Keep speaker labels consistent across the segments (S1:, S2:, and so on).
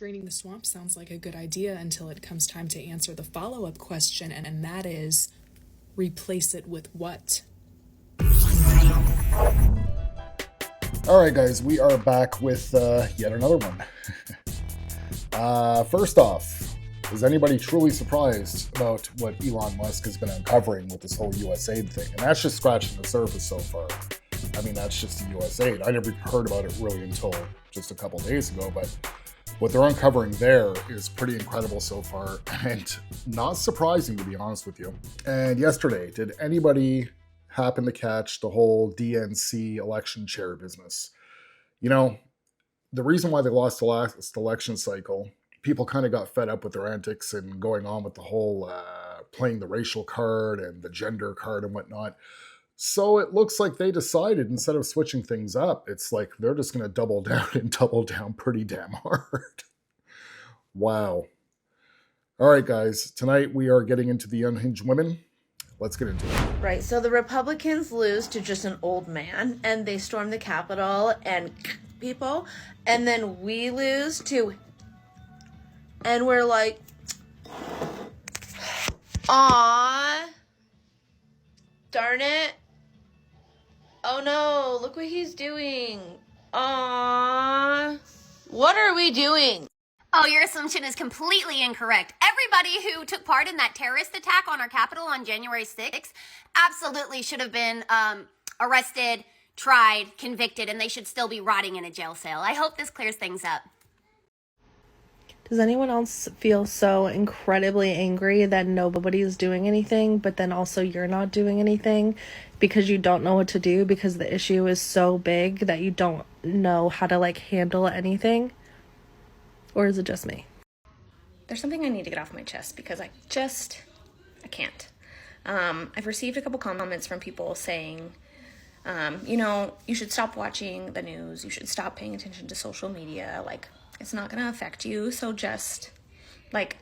S1: Draining the swamp sounds like a good idea until it comes time to answer the follow-up question, and that is, replace it with what?
S2: Alright guys, we are back with yet another one. First off, is anybody truly surprised about what Elon Musk has been uncovering with this whole USAID thing? And that's just scratching the surface so far. I mean, that's just the USAID. I never heard about it really until just a couple days ago, but what they're uncovering there is pretty incredible so far, and not surprising, to be honest with you. And yesterday, did anybody happen to catch the whole DNC election chair business? You know, the reason why they lost the last election cycle, people kind of got fed up with their antics and going on with the whole playing the racial card and the gender card and whatnot. So it looks like they decided, instead of switching things up, it's like they're just going to double down and double down pretty damn hard. Wow. All right, guys. Tonight we are getting into the Unhinged women. Let's get into it.
S3: Right. So the Republicans lose to just an old man, and they storm the Capitol and people. And then we lose to... And we're like... Aww. Darn it. Oh no, look what he's doing. Aww. What are we doing?
S4: Oh, your assumption is completely incorrect. Everybody who took part in that terrorist attack on our Capitol on January 6th absolutely should have been arrested, tried, convicted, and they should still be rotting in a jail cell. I hope this clears things up.
S5: Does anyone else feel so incredibly angry that nobody is doing anything, but then also you're not doing anything because you don't know what to do because the issue is so big that you don't know how to handle anything? Or is it just me?
S6: There's something I need to get off my chest because I can't. I've received a couple comments from people saying, you should stop watching the news. You should stop paying attention to social media. It's not going to affect you. So just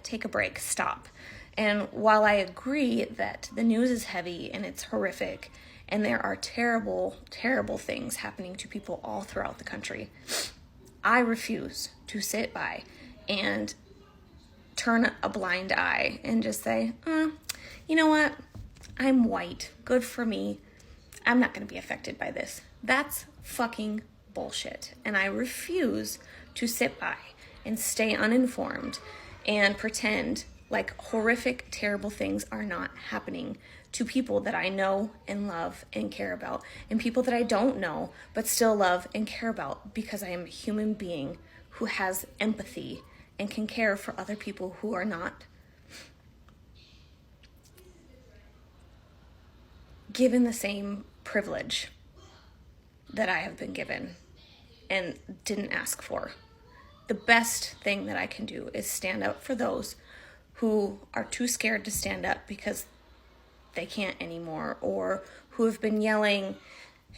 S6: take a break, stop. And while I agree that the news is heavy and it's horrific and there are terrible, terrible things happening to people all throughout the country, I refuse to sit by and turn a blind eye and just say, you know what? I'm white. Good for me. I'm not going to be affected by this. That's fucking bullshit. And I refuse to sit by and stay uninformed and pretend like horrific, terrible things are not happening to people that I know and love and care about, and people that I don't know but still love and care about, because I am a human being who has empathy and can care for other people who are not given the same privilege that I have been given and didn't ask for. The best thing that I can do is stand up for those who are too scared to stand up because they can't anymore, or who have been yelling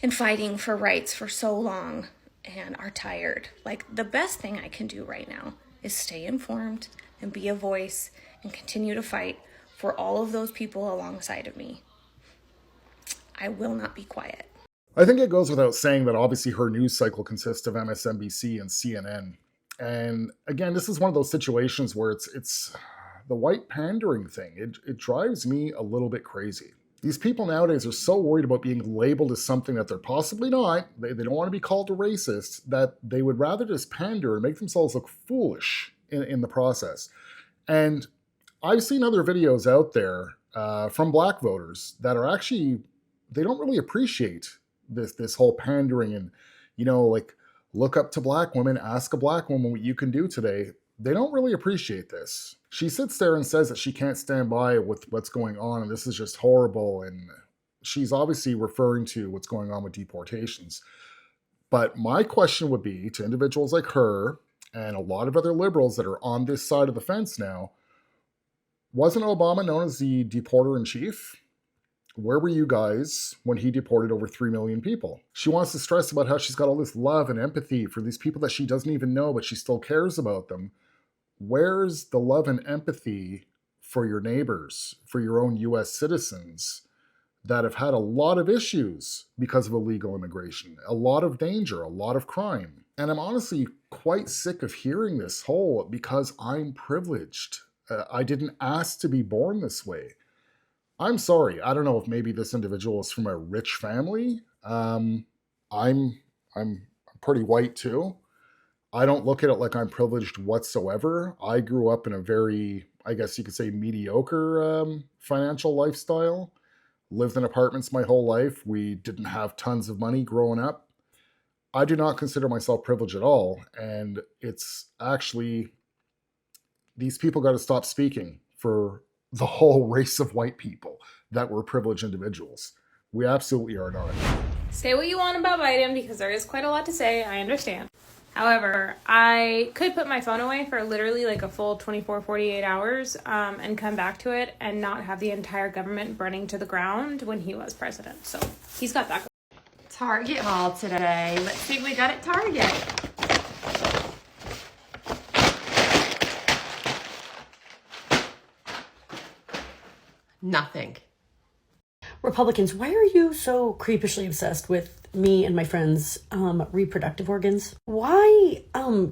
S6: and fighting for rights for so long and are tired. The best thing I can do right now is stay informed and be a voice and continue to fight for all of those people alongside of me. I will not be quiet.
S2: I think it goes without saying that obviously her news cycle consists of MSNBC and CNN. And again, this is one of those situations where it's the white pandering thing. It drives me a little bit crazy. These people nowadays are so worried about being labeled as something that they're possibly not. They don't want to be called a racist, that they would rather just pander and make themselves look foolish in the process. And I've seen other videos out there from black voters that are actually, they don't really appreciate this whole pandering and, look up to black women, ask a black woman what you can do today. They don't really appreciate this. She sits there and says that she can't stand by with what's going on and this is just horrible. And she's obviously referring to what's going on with deportations. But my question would be to individuals like her and a lot of other liberals that are on this side of the fence now, wasn't Obama known as the deporter-in-chief? Where were you guys when he deported over 3 million people? She wants to stress about how she's got all this love and empathy for these people that she doesn't even know, but she still cares about them. Where's the love and empathy for your neighbors, for your own US citizens that have had a lot of issues because of illegal immigration, a lot of danger, a lot of crime? And I'm honestly quite sick of hearing this whole because I'm privileged. I didn't ask to be born this way. I'm sorry. I don't know if maybe this individual is from a rich family. I'm pretty white too. I don't look at it like I'm privileged whatsoever. I grew up in a very, I guess you could say, mediocre financial lifestyle. Lived in apartments my whole life. We didn't have tons of money growing up. I do not consider myself privileged at all. And it's actually, these people got to stop speaking for the whole race of white people that we're privileged individuals. We absolutely are not.
S7: Say what you want about Biden because there is quite a lot to say, I understand. However, I could put my phone away for literally like a full 24, 48 hours and come back to it and not have the entire government burning to the ground when he was president. So he's got that.
S8: Target haul today. Let's see what we got at Target. Nothing.
S9: Republicans, why are you so creepishly obsessed with me and my friends' reproductive organs? Why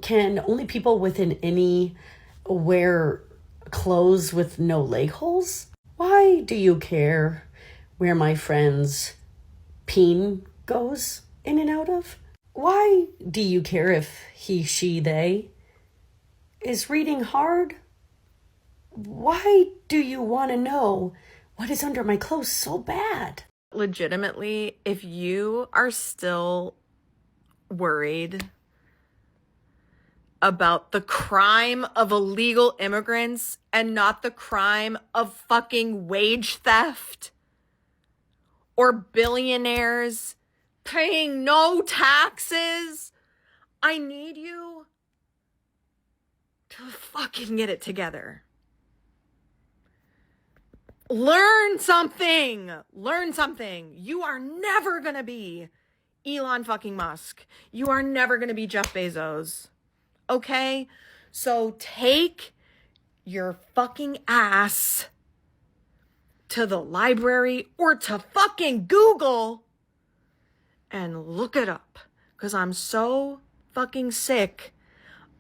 S9: can only people within any wear clothes with no leg holes? Why do you care where my friend's peen goes in and out of? Why do you care if he, she, they is reading hard? Why do you want to know what is under my clothes so bad?
S5: Legitimately, if you are still worried about the crime of illegal immigrants and not the crime of fucking wage theft or billionaires paying no taxes, I need you to fucking get it together. Learn something. Learn something. You are never going to be Elon fucking Musk. You are never going to be Jeff Bezos. Okay? So take your fucking ass to the library or to fucking Google and look it up. Because I'm so fucking sick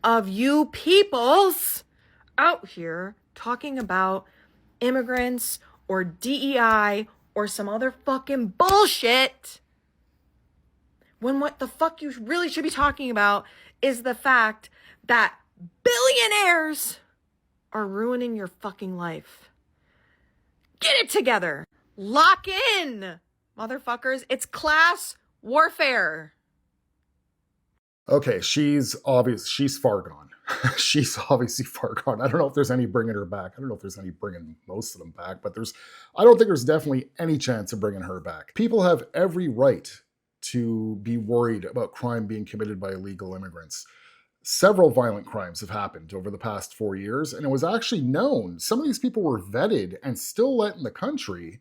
S5: of you peoples out here talking about immigrants or DEI or some other fucking bullshit when what the fuck you really should be talking about is the fact that billionaires are ruining your fucking life. Get it together. Lock in, motherfuckers. It's class warfare.
S2: Okay, she's far gone. She's obviously far gone. I don't know if there's any bringing her back. I don't know if there's any bringing most of them back, but I don't think there's definitely any chance of bringing her back. People have every right to be worried about crime being committed by illegal immigrants. Several violent crimes have happened over the past 4 years, and it was actually known. Some of these people were vetted and still let in the country,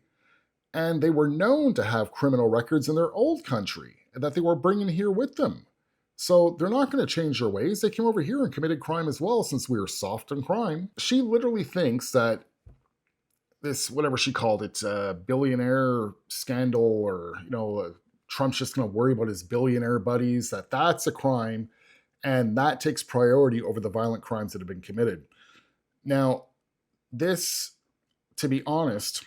S2: and they were known to have criminal records in their old country that they were bringing here with them. So they're not going to change their ways. They came over here and committed crime as well, since we were soft on crime. She literally thinks that this, whatever she called it, billionaire scandal, or, Trump's just going to worry about his billionaire buddies, that's a crime, and that takes priority over the violent crimes that have been committed. Now, this, to be honest,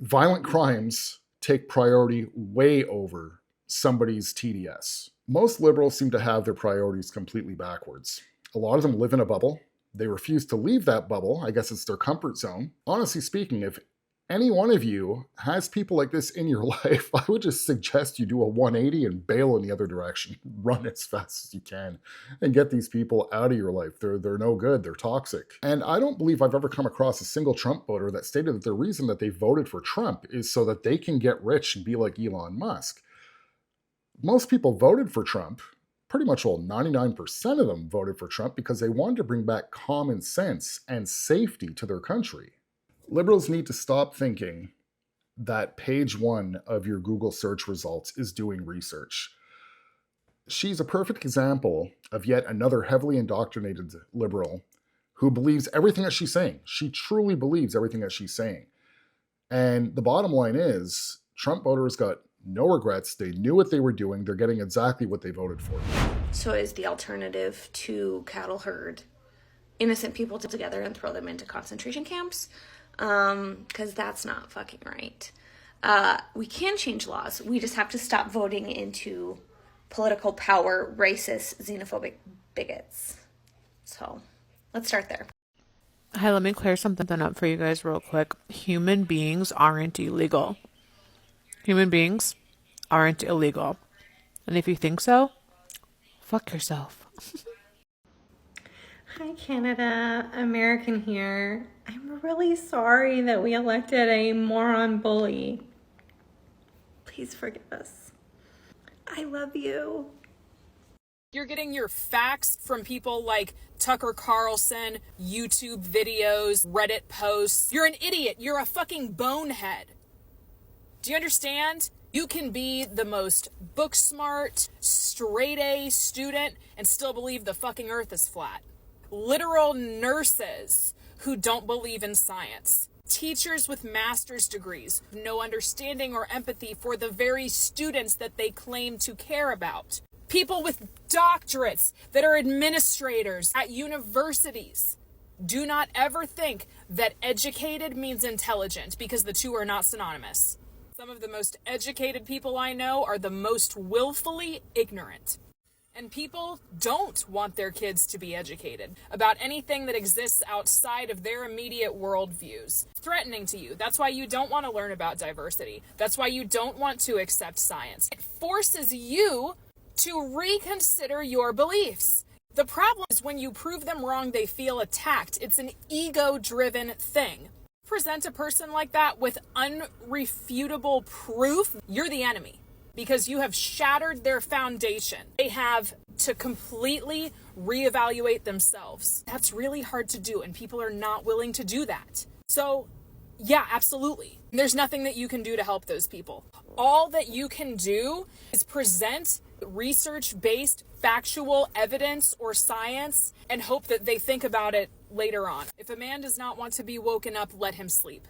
S2: violent crimes take priority way over somebody's TDS. Most liberals seem to have their priorities completely backwards. A lot of them live in a bubble. They refuse to leave that bubble. I guess it's their comfort zone. Honestly speaking, if any one of you has people like this in your life, I would just suggest you do a 180 and bail in the other direction. Run as fast as you can and get these people out of your life. They're no good. They're toxic. And I don't believe I've ever come across a single Trump voter that stated that the reason that they voted for Trump is so that they can get rich and be like Elon Musk. Most people voted for Trump, pretty much 99% of them voted for Trump because they wanted to bring back common sense and safety to their country. Liberals need to stop thinking that page 1 of your Google search results is doing research. She's a perfect example of yet another heavily indoctrinated liberal who believes everything that she's saying. She truly believes everything that she's saying. And the bottom line is, Trump voters got no regrets. They knew what they were doing. They're getting exactly what they voted for.
S6: So is the alternative to cattle herd innocent people together and throw them into concentration camps? Because that's not fucking right. We can change laws. We just have to stop voting into political power, racist, xenophobic bigots. So let's start there.
S10: Hi, let me clear something up for you guys real quick. Human beings aren't illegal. Human beings aren't illegal. And if you think so, fuck yourself.
S7: Hi, Canada. American here. I'm really sorry that we elected a moron bully. Please forgive us. I love you.
S1: You're getting your facts from people like Tucker Carlson, YouTube videos, Reddit posts. You're an idiot. You're a fucking bonehead. Do you understand? You can be the most book smart, straight A student and still believe the fucking earth is flat. Literal nurses who don't believe in science. Teachers with master's degrees, no understanding or empathy for the very students that they claim to care about. People with doctorates that are administrators at universities. Do not ever think that educated means intelligent, because the two are not synonymous. Some of the most educated people I know are the most willfully ignorant. And people don't want their kids to be educated about anything that exists outside of their immediate worldviews. It's threatening to you. That's why you don't want to learn about diversity. That's why you don't want to accept science. It forces you to reconsider your beliefs. The problem is when you prove them wrong, they feel attacked. It's an ego-driven thing. Present a person like that with unrefutable proof, you're the enemy, because you have shattered their foundation. They have to completely reevaluate themselves. That's really hard to do, and people are not willing to do that. So, yeah, absolutely. There's nothing that you can do to help those people. All that you can do is present research-based factual evidence or science and hope that they think about it later on. If a man does not want to be woken up, let him sleep.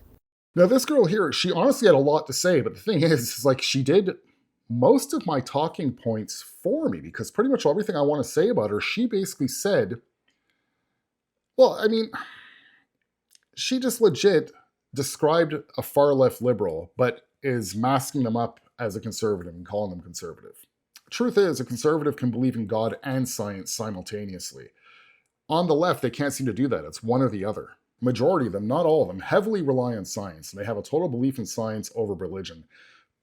S2: Now, this girl here, she honestly had a lot to say, but the thing is like, she did most of my talking points for me, because pretty much everything I want to say about her, she basically said, well, I mean, she just legit described a far-left liberal, but is masking them up as a conservative and calling them conservative. Truth is, a conservative can believe in God and science simultaneously. On the left, they can't seem to do that. It's one or the other. Majority of them, not all of them, heavily rely on science, and they have a total belief in science over religion.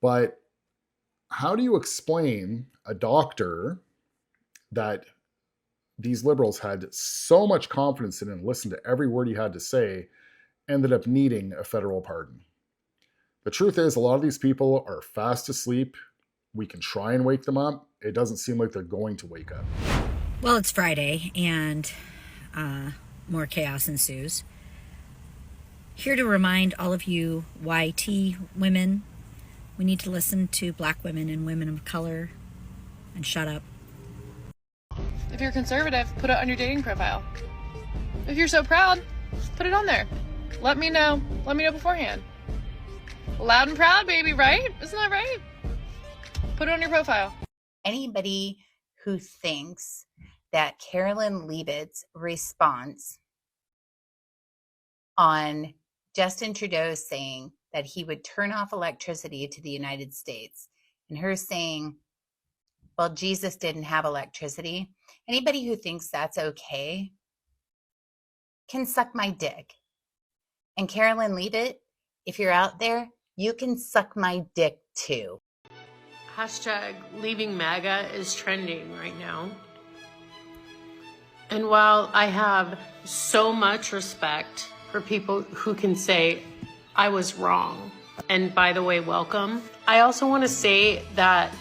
S2: But how do you explain a doctor that these liberals had so much confidence in and listened to every word he had to say, ended up needing a federal pardon? The truth is, a lot of these people are fast asleep. We can try and wake them up. It doesn't seem like they're going to wake up.
S11: Well, it's Friday, and more chaos ensues. Here to remind all of you YT women, we need to listen to Black women and women of color and shut up.
S12: If you're conservative, put it on your dating profile. If you're so proud, put it on there. Let me know. Let me know beforehand. Loud and proud, baby, right? Isn't that right? Put it on your profile.
S13: Anybody who thinks that Carolyn Leavitt's response on Justin Trudeau saying that he would turn off electricity to the United States, and her saying, well, Jesus didn't have electricity. Anybody who thinks that's okay can suck my dick. And Carolyn Leavitt, if you're out there, you can suck my dick too.
S14: Hashtag leaving MAGA is trending right now. And while I have so much respect for people who can say, I was wrong, and by the way, welcome, I also want to say that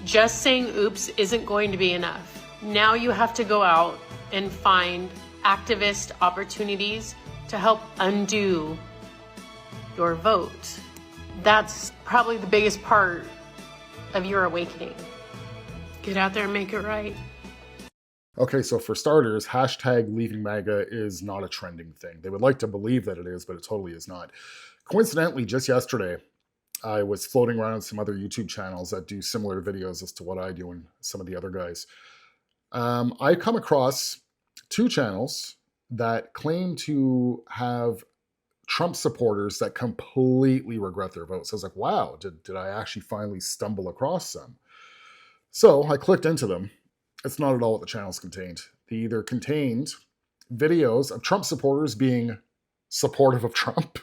S14: just saying oops isn't going to be enough. Now you have to go out and find activist opportunities to help undo your vote. That's probably the biggest part of your awakening. Get out there and make it right.
S2: Okay, so for starters, hashtag leaving MAGA is not a trending thing. They would like to believe that it is, but it totally is not. Coincidentally, just yesterday, I was floating around some other YouTube channels that do similar videos as to what I do and some of the other guys. I come across two channels that claim to have Trump supporters that completely regret their vote. So I was like, wow, did I actually finally stumble across some? So I clicked into them. It's not at all what the channels contained. They either contained videos of Trump supporters being supportive of Trump,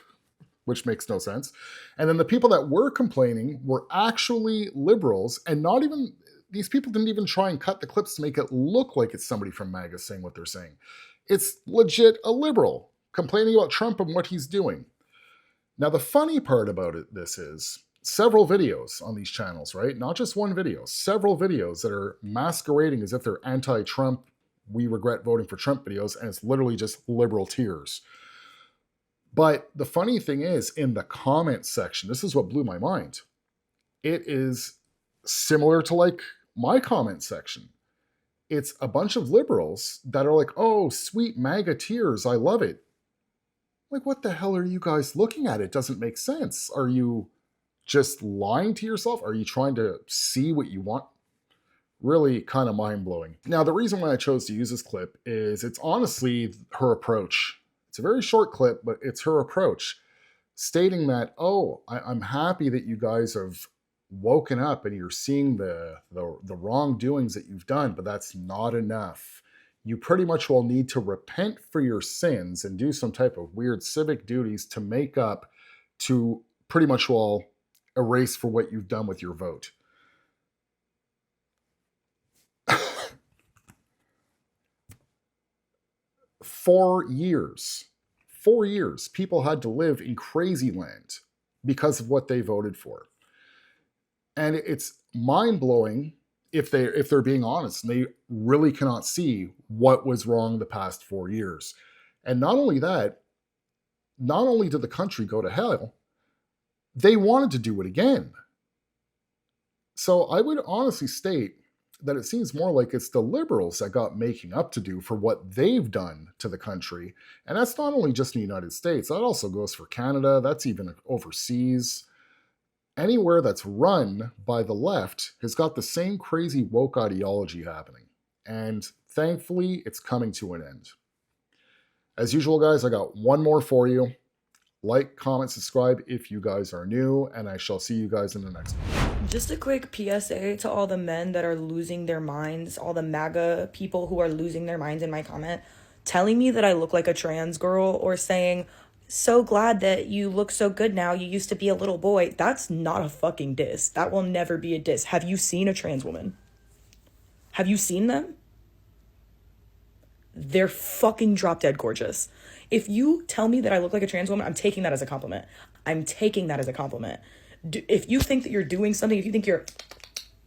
S2: which makes no sense. And then the people that were complaining were actually liberals, and not even, these people didn't even try and cut the clips to make it look like it's somebody from MAGA saying what they're saying. It's legit a liberal complaining about Trump and what he's doing. Now, the funny part about this is several videos on these channels, right? Not just one video, several videos that are masquerading as if they're anti-Trump, we regret voting for Trump videos, and it's literally just liberal tears. But the funny thing is, in the comment section, this is what blew my mind. It is similar to like my comment section. It's a bunch of liberals that are like, oh, sweet MAGA tears, I love it. Like, what the hell are you guys looking at? It doesn't make sense. Are you just lying to yourself? Are you trying to see what you want? Really kind of mind-blowing. Now, the reason why I chose to use this clip is it's honestly her approach. It's a very short clip, but it's her approach, stating that, oh, I'm happy that you guys have woken up and you're seeing the wrongdoings that you've done, but that's not enough. You pretty much will need to repent for your sins and do some type of weird civic duties to make up, to pretty much will erase for what you've done with your vote. For 4 years, people had to live in crazy land because of what they voted for. And it's mind-blowing if they're being honest, and they really cannot see what was wrong the past 4 years. And not only that, not only did the country go to hell, they wanted to do it again. So I would honestly state that it seems more like it's the liberals that got making up to do for what they've done to the country. And that's not only just in the United States, that also goes for Canada, that's even overseas. Anywhere that's run by the left has got the same crazy woke ideology happening. And thankfully, it's coming to an end. As usual, guys, I got one more for you. Like, comment, subscribe if you guys are new, and I shall see you guys in the next one.
S15: Just a quick PSA to all the men that are losing their minds, all the MAGA people who are losing their minds in my comment, telling me that I look like a trans girl or saying, so glad that you look so good now, you used to be a little boy. That's not a fucking diss. That will never be a diss. Have you seen a trans woman? Have you seen them? They're fucking drop dead gorgeous. If you tell me that I look like a trans woman, I'm taking that as a compliment. I'm taking that as a compliment. If you think that you're doing something, if you think you're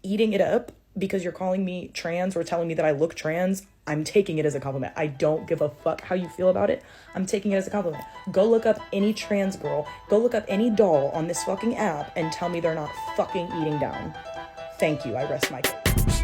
S15: eating it up because you're calling me trans or telling me that I look trans, I'm taking it as a compliment. I don't give a fuck how you feel about it. I'm taking it as a compliment. Go look up any trans girl, go look up any doll on this fucking app and tell me they're not fucking eating down. Thank you. I rest my case.